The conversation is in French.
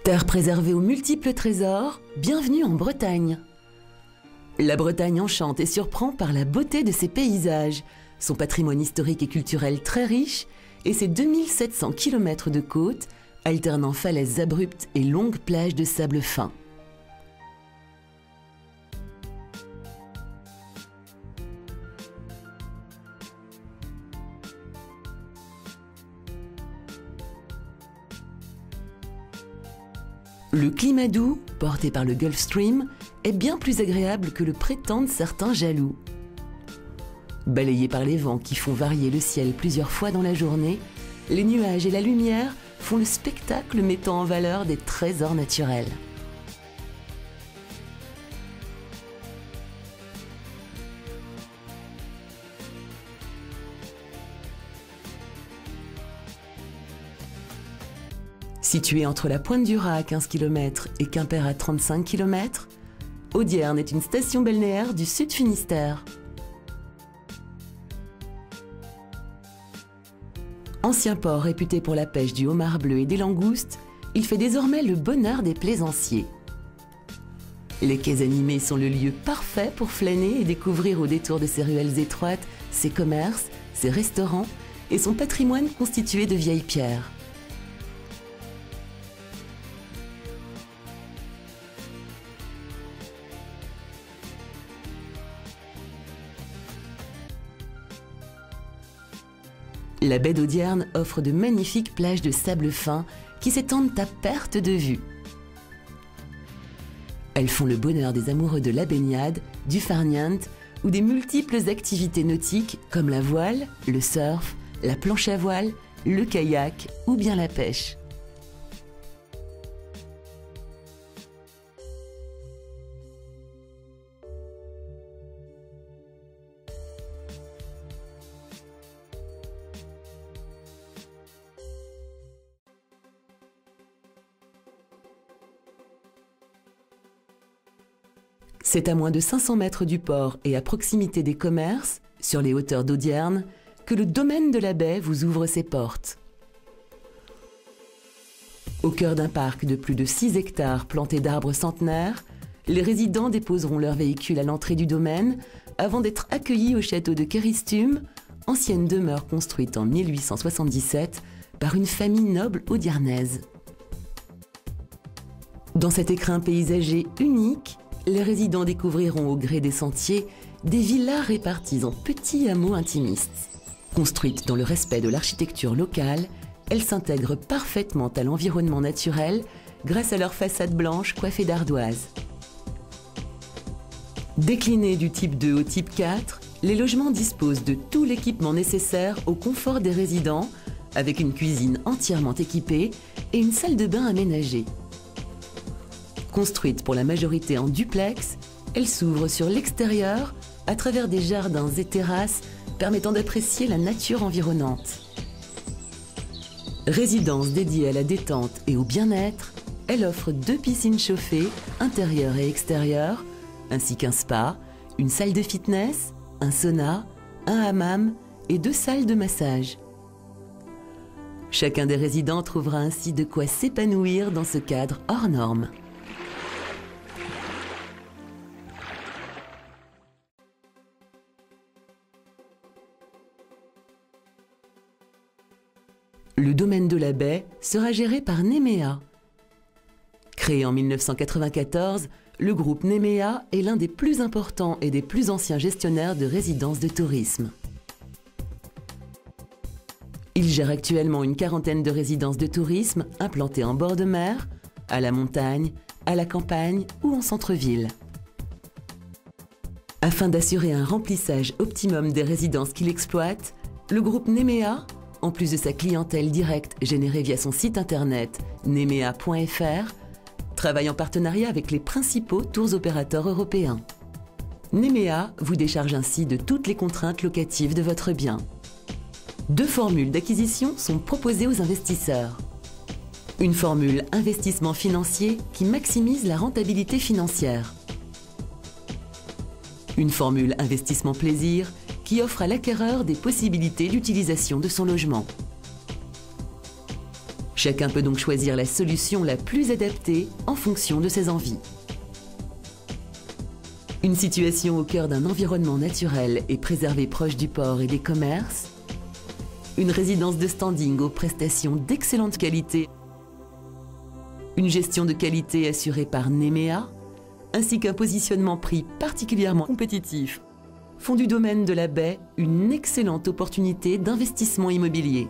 Terre préservée aux multiples trésors, bienvenue en Bretagne. La Bretagne enchante et surprend par la beauté de ses paysages, son patrimoine historique et culturel très riche et ses 2700 km de côte, alternant falaises abruptes et longues plages de sable fin. Le climat doux, porté par le Gulf Stream, est bien plus agréable que le prétendent certains jaloux. Balayés par les vents qui font varier le ciel plusieurs fois dans la journée, les nuages et la lumière font le spectacle mettant en valeur des trésors naturels. Située entre la Pointe du Raz à 15 km et Quimper à 35 km, Audierne est une station balnéaire du Sud Finistère. Ancien port réputé pour la pêche du homard bleu et des langoustes, il fait désormais le bonheur des plaisanciers. Les quais animés sont le lieu parfait pour flâner et découvrir au détour de ses ruelles étroites ses commerces, ses restaurants et son patrimoine constitué de vieilles pierres. La baie d'Audierne offre de magnifiques plages de sable fin qui s'étendent à perte de vue. Elles font le bonheur des amoureux de la baignade, du farniente ou des multiples activités nautiques comme la voile, le surf, la planche à voile, le kayak ou bien la pêche. C'est à moins de 500 mètres du port et à proximité des commerces, sur les hauteurs d'Audierne, que le domaine de la baie vous ouvre ses portes. Au cœur d'un parc de plus de 6 hectares planté d'arbres centenaires, les résidents déposeront leur véhicule à l'entrée du domaine avant d'être accueillis au château de Kéristum, ancienne demeure construite en 1877 par une famille noble audiarnaise. Dans cet écrin paysager unique, les résidents découvriront au gré des sentiers des villas réparties en petits hameaux intimistes. Construites dans le respect de l'architecture locale, elles s'intègrent parfaitement à l'environnement naturel grâce à leurs façades blanches coiffées d'ardoises. Déclinés du type 2 au type 4, les logements disposent de tout l'équipement nécessaire au confort des résidents, avec une cuisine entièrement équipée et une salle de bain aménagée. Construite pour la majorité en duplex, elle s'ouvre sur l'extérieur à travers des jardins et terrasses permettant d'apprécier la nature environnante. Résidence dédiée à la détente et au bien-être, elle offre 2 piscines chauffées, intérieures et extérieures, ainsi qu'un spa, une salle de fitness, un sauna, un hammam et 2 salles de massage. Chacun des résidents trouvera ainsi de quoi s'épanouir dans ce cadre hors norme. Le domaine de la baie sera géré par Nemea. Créé en 1994, le groupe Nemea est l'un des plus importants et des plus anciens gestionnaires de résidences de tourisme. Il gère actuellement une quarantaine de résidences de tourisme implantées en bord de mer, à la montagne, à la campagne ou en centre-ville. Afin d'assurer un remplissage optimum des résidences qu'il exploite, le groupe Nemea, en plus de sa clientèle directe générée via son site internet nemea.fr, travaille en partenariat avec les principaux tours opérateurs européens. Nemea vous décharge ainsi de toutes les contraintes locatives de votre bien. 2 formules d'acquisition sont proposées aux investisseurs. Une formule investissement financier qui maximise la rentabilité financière. Une formule investissement plaisir qui offre à l'acquéreur des possibilités d'utilisation de son logement. Chacun peut donc choisir la solution la plus adaptée en fonction de ses envies. Une situation au cœur d'un environnement naturel et préservé proche du port et des commerces. Une résidence de standing aux prestations d'excellente qualité. Une gestion de qualité assurée par Nemea, ainsi qu'un positionnement prix particulièrement compétitif, font du domaine de la baie une excellente opportunité d'investissement immobilier.